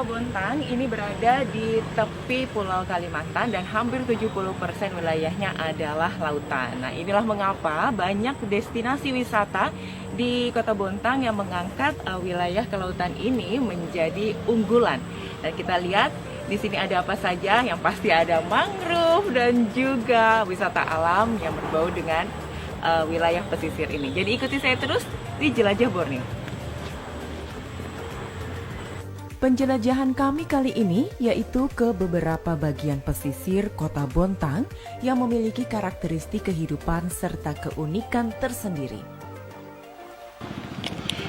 Kota Bontang ini berada di tepi Pulau Kalimantan dan hampir 70% wilayahnya adalah lautan. Nah, inilah mengapa banyak destinasi wisata di Kota Bontang yang mengangkat wilayah kelautan ini menjadi unggulan. Dan kita lihat di sini ada apa saja, yang pasti ada mangrove dan juga wisata alam yang berbau dengan wilayah pesisir ini. Jadi ikuti saya terus di Jelajah Borneo. Penjelajahan kami kali ini yaitu ke beberapa bagian pesisir Kota Bontang yang memiliki karakteristik kehidupan serta keunikan tersendiri.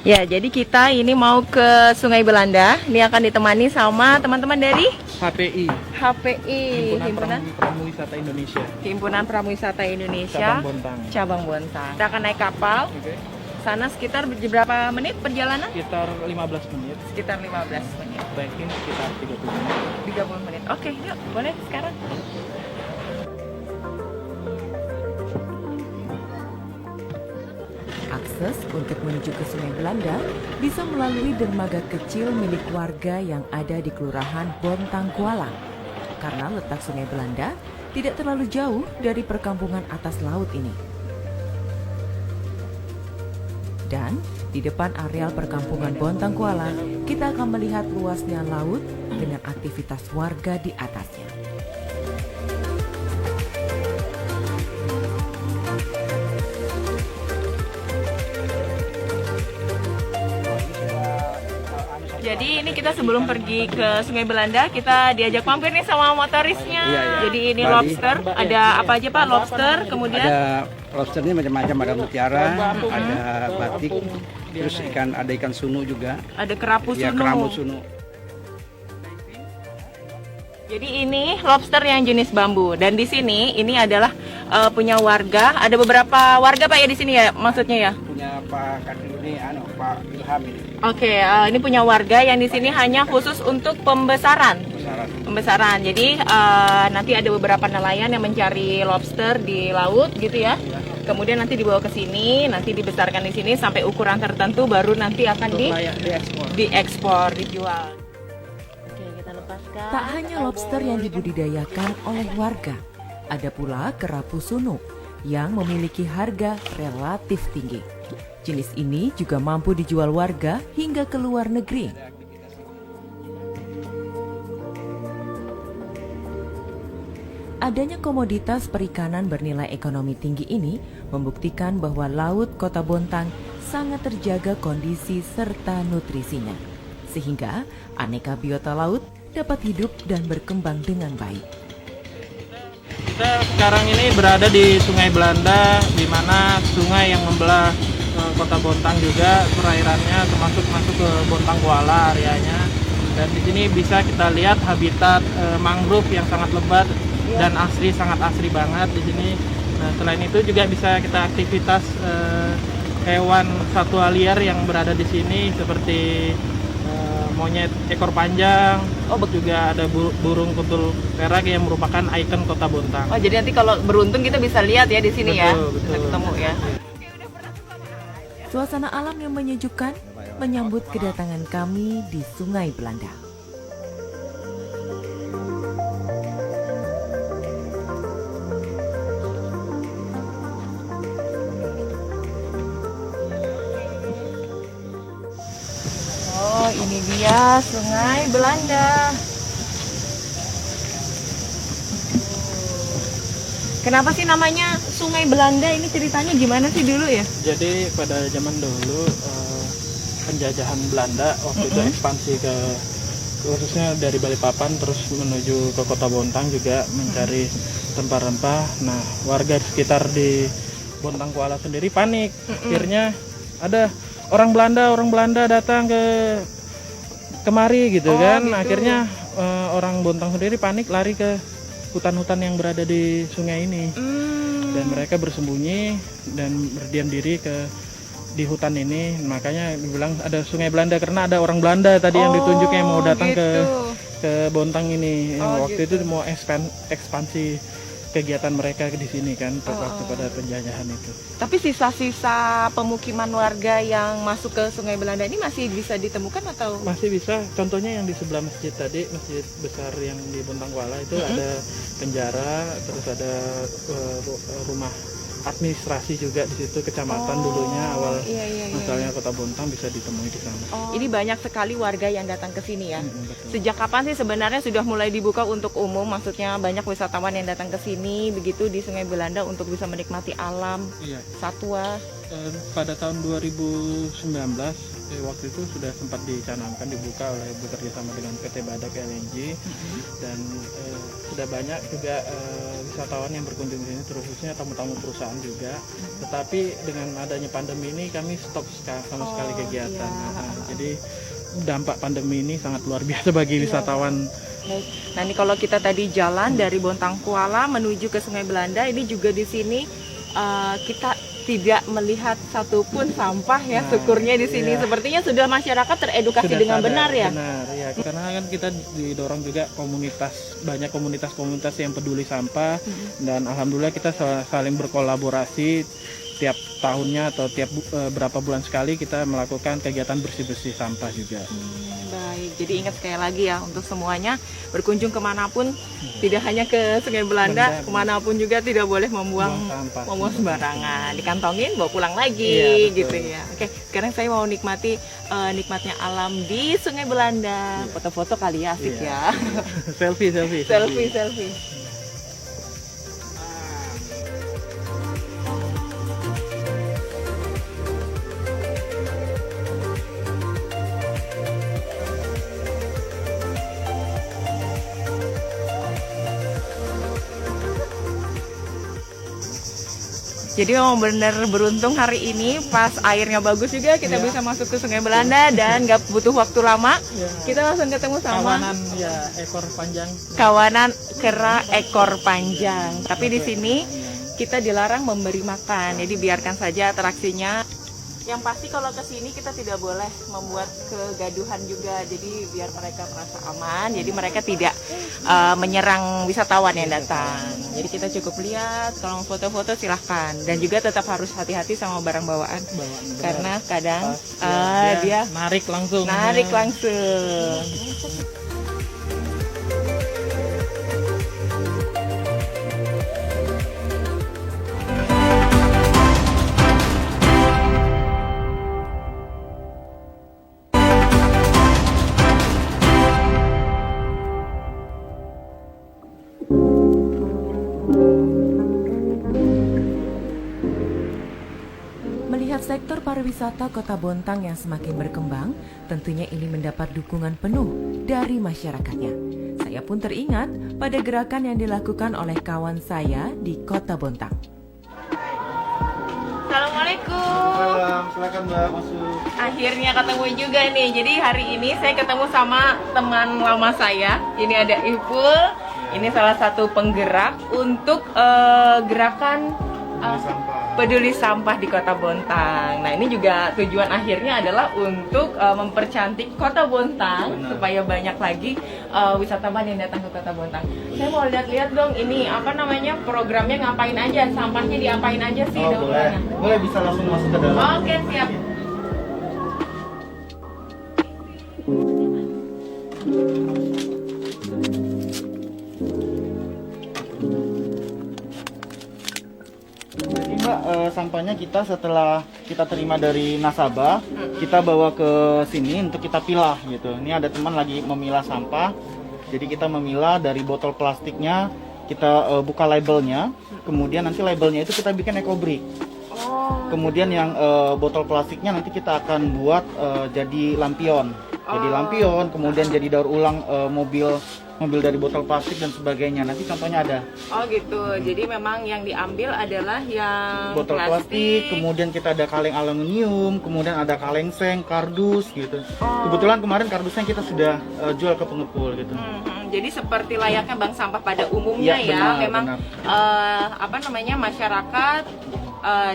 Ya, jadi kita ini mau ke Sungai Belanda. Ini akan ditemani sama teman-teman dari HPI, Himpunan Pramuwisata Indonesia. Himpunan Pramuwisata Indonesia Cabang Bontang. Cabang Bontang. Kita akan naik kapal. Oke. Sana sekitar berapa menit perjalanan? Sekitar 15 menit. Sekitar 15 menit. Trekking sekitar 30 menit. 30 menit. Oke, yuk, boleh sekarang. Akses untuk menuju ke Sungai Belanda bisa melalui dermaga kecil milik warga yang ada di Kelurahan Bontang Kuala. Karena letak Sungai Belanda tidak terlalu jauh dari perkampungan atas laut ini. Dan di depan areal perkampungan Bontang Kuala, kita akan melihat luasnya laut dengan aktivitas warga di atasnya. Jadi ini kita sebelum pergi ke Sungai Belanda, kita diajak mampir nih sama motorisnya. Iya. Jadi ini Bali. lobster, ada apa aja Pak? Lobster, kemudian Ada lobsternya macam-macam, ada mutiara, ada batik, terus ada ikan sunu juga. ada kerapu Ya, sunu. keramu sunu. Jadi ini lobster yang jenis bambu, dan di sini ini adalah punya warga. Ada beberapa warga Pak ya di sini ya, maksudnya ya. Punya Pak Kadil ini, Pak Ilham ini. Oke, ini punya warga yang di sini hanya khusus untuk pembesaran. Pembesaran. Jadi nanti ada beberapa nelayan yang mencari lobster di laut gitu ya. Kemudian nanti dibawa ke sini, nanti dibesarkan di sini sampai ukuran tertentu, baru nanti akan diekspor, dijual. Oke, kita lepaskan. Tak hanya lobster yang dibudidayakan oleh warga, ada pula kerapu sunu yang memiliki harga relatif tinggi. Jenis ini juga mampu dijual warga hingga ke luar negeri. Adanya komoditas perikanan bernilai ekonomi tinggi ini membuktikan bahwa laut Kota Bontang sangat terjaga kondisi serta nutrisinya, sehingga aneka biota laut dapat hidup dan berkembang dengan baik. Kita sekarang ini berada di Sungai Belanda, di mana sungai yang membelah Kota Bontang juga perairannya termasuk masuk ke Bontang Kuala areanya. Dan di sini bisa kita lihat habitat mangrove yang sangat lebat dan asri, sangat asri banget di sini. Nah, selain itu juga bisa kita aktivitas hewan satwa liar yang berada di sini seperti monyet ekor panjang. Juga ada burung kuntul perak yang merupakan ikon Kota Bontang. Oh, jadi nanti kalau beruntung kita bisa lihat ya di sini ya. Betul, Bisa betul. ketemu ya. Suasana alam yang menyejukkan menyambut kedatangan kami di Sungai Belanda. Oh, ini dia Sungai Belanda. Kenapa sih namanya Sungai Belanda? Ini ceritanya gimana sih dulu ya? Jadi pada zaman dulu penjajahan Belanda waktu itu ekspansi ke khususnya dari Balikpapan terus menuju ke Kota Bontang juga mencari rempah-rempah. Nah, warga sekitar di Bontang Kuala sendiri panik. Akhirnya ada orang Belanda datang ke kemari gitu kan. Gitu. Akhirnya orang Bontang sendiri panik lari ke hutan-hutan yang berada di sungai ini. Dan mereka bersembunyi dan berdiam diri di hutan ini. Makanya dibilang ada Sungai Belanda karena ada orang Belanda tadi yang ditunjuk yang mau datang gitu. ke Bontang ini. Oh, Waktu gitu. itu mau ekspansi kegiatan mereka di sini kan waktu pada penjajahan itu. Tapi sisa-sisa pemukiman warga yang masuk ke Sungai Belanda ini masih bisa ditemukan atau? Masih bisa. Contohnya yang di sebelah masjid tadi, masjid besar yang di Bontang Kuala itu ada penjara, terus ada rumah administrasi juga di situ, kecamatan dulunya awal misalnya Kota Bontang bisa ditemui di sana. Ini banyak sekali warga yang datang ke sini ya. Betul. Sejak kapan sih sebenarnya sudah mulai dibuka untuk umum? Maksudnya banyak wisatawan yang datang ke sini begitu di Sungai Belanda untuk bisa menikmati alam, Iya. satwa. Pada tahun 2019 waktu itu sudah sempat dicanangkan dibuka oleh bekerja sama dengan PT Badak LNG dan sudah banyak juga wisatawan yang berkunjung di sini, terkhususnya tamu-tamu perusahaan juga. Tetapi dengan adanya pandemi ini kami stop sama sekali kegiatan. Jadi dampak pandemi ini sangat luar biasa bagi wisatawan. Baik. Nah, ini kalau kita tadi jalan dari Bontang Kuala menuju ke Sungai Belanda, ini juga di sini kita tidak melihat satupun sampah ya, syukurnya di sini. Sepertinya sudah masyarakat teredukasi Sudah dengan benar ya. Benar ya, karena kan kita didorong juga banyak komunitas-komunitas yang peduli sampah dan alhamdulillah kita saling berkolaborasi tiap tahunnya atau tiap berapa bulan sekali kita melakukan kegiatan bersih-bersih sampah juga. Baik, jadi ingat sekali lagi ya untuk semuanya berkunjung kemanapun, tidak hanya ke Sungai Belanda, kemanapun juga tidak boleh membuang sembarangan, dikantongin bawa pulang lagi gitu ya. Oke, sekarang saya mau nikmati nikmatnya alam di Sungai Belanda, foto-foto kali ya, asik ya. Selfie. Jadi memang benar beruntung hari ini pas airnya bagus juga kita bisa masuk ke Sungai Belanda dan nggak butuh waktu lama. Kita langsung ketemu sama kawanan ekor panjang. Kawanan kera ekor panjang. Tapi di sini kita dilarang memberi makan. Jadi biarkan saja atraksinya. Yang pasti kalau ke sini kita tidak boleh membuat kegaduhan juga. Jadi biar mereka merasa aman. Jadi mereka tidak menyerang wisatawan yang datang. Jadi kita cukup lihat, kalau mau foto-foto silahkan. Dan juga tetap harus hati-hati sama barang bawaan. Karena kadang dia narik langsung. Melihat sektor pariwisata Kota Bontang yang semakin berkembang, tentunya ini mendapat dukungan penuh dari masyarakatnya. Saya pun teringat pada gerakan yang dilakukan oleh kawan saya di Kota Bontang. Assalamualaikum. Silakan Mbak masuk. Akhirnya ketemu juga nih. Jadi hari ini saya ketemu sama teman lama saya. Ini ada Ipul. Ini salah satu penggerak untuk gerakan peduli sampah di Kota Bontang. Nah, ini juga tujuan akhirnya adalah untuk mempercantik Kota Bontang supaya banyak lagi wisatawan yang datang ke Kota Bontang. Saya mau lihat-lihat dong, ini apa namanya, programnya ngapain aja, sampahnya diapain aja sih? Boleh bisa langsung masuk ke dalam. Oke, siap. Sampahnya kita setelah kita terima dari nasabah, kita bawa ke sini untuk kita pilah gitu. Ini ada teman lagi memilah sampah. Jadi kita memilah dari botol plastiknya, kita buka labelnya, kemudian nanti labelnya itu kita bikin ecobrick. Kemudian yang botol plastiknya nanti kita akan buat jadi lampion. Jadi lampion, kemudian jadi daur ulang mobil dari botol plastik dan sebagainya. Nanti contohnya ada. Oh gitu. Jadi memang yang diambil adalah yang botol plastik, kemudian kita ada kaleng aluminium, kemudian ada kaleng seng, kardus gitu. Kebetulan kemarin kardusnya kita sudah jual ke pengepul gitu. Jadi seperti layaknya bank sampah pada umumnya ya, memang apa namanya, masyarakat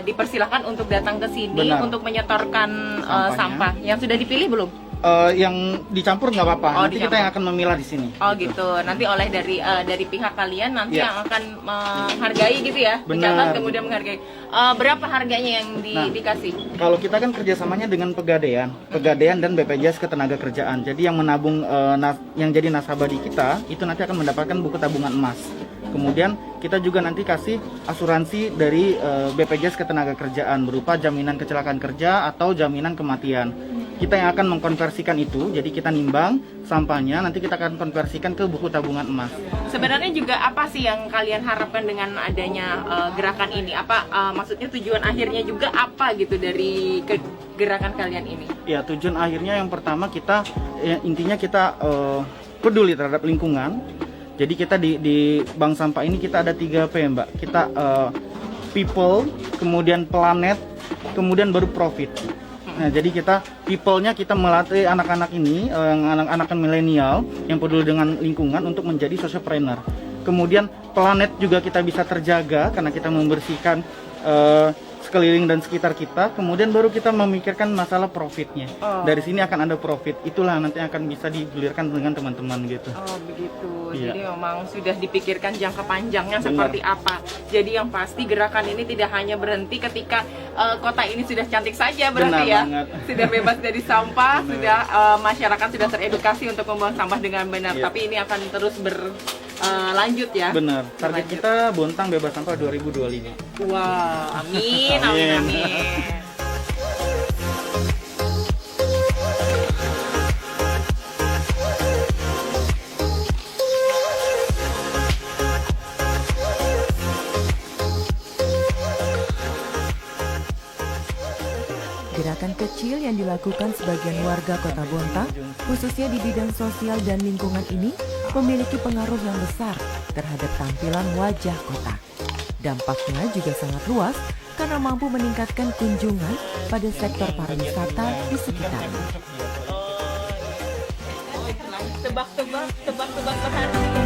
dipersilakan untuk datang ke sini untuk menyetorkan sampah. Yang sudah dipilih belum? yang dicampur nggak apa-apa. Oh, Nanti kita dicampur. yang akan memilah di sini. Oh gitu. Nanti oleh dari pihak kalian nanti Iya. yang akan menghargai gitu ya, Benar. mencatat kemudian menghargai. Berapa harganya yang dikasih? Kalau kita kan kerjasamanya dengan Pegadaian dan BPJS Ketenagakerjaan. Jadi yang menabung, yang jadi nasabah di kita itu nanti akan mendapatkan buku tabungan emas. Kemudian kita juga nanti kasih asuransi dari BPJS Ketenagakerjaan berupa jaminan kecelakaan kerja atau jaminan kematian. Kita yang akan mengkonversikan itu, jadi kita nimbang sampahnya, nanti kita akan konversikan ke buku tabungan emas. Sebenarnya juga apa sih yang kalian harapkan dengan adanya gerakan ini? Apa maksudnya tujuan akhirnya juga apa gitu dari gerakan kalian ini? Ya, tujuan akhirnya yang pertama kita, intinya kita peduli terhadap lingkungan. Jadi kita di bank sampah ini kita ada 3P Mbak. Kita people, kemudian planet, kemudian baru profit. Nah, jadi kita people-nya kita melatih anak-anak ini, anak-anak milenial yang peduli dengan lingkungan untuk menjadi socialpreneur. Kemudian planet juga kita bisa terjaga karena kita membersihkan sekeliling dan sekitar kita. Kemudian baru kita memikirkan masalah profitnya. Dari sini akan ada profit. Itulah nanti akan bisa digulirkan dengan teman-teman gitu. Oh begitu. Iya. Jadi memang sudah dipikirkan jangka panjangnya Benar. seperti apa. Jadi yang pasti gerakan ini tidak hanya berhenti ketika kota ini sudah cantik saja berarti Benar ya. banget. Sudah bebas dari sampah, Benar. sudah masyarakat sudah teredukasi untuk membuang sampah dengan benar. Iya. Tapi ini akan terus berlanjut ya. Benar. Target Lanjut. kita Bontang bebas sampah 2025. Wah, amin, amin, amin. Gerakan kecil yang dilakukan sebagian warga Kota Bontang, khususnya di bidang sosial dan lingkungan ini, memiliki pengaruh yang besar terhadap tampilan wajah kota. Dampaknya juga sangat luas karena mampu meningkatkan kunjungan pada sektor pariwisata di sekitarnya. Tebak-tebak berhati.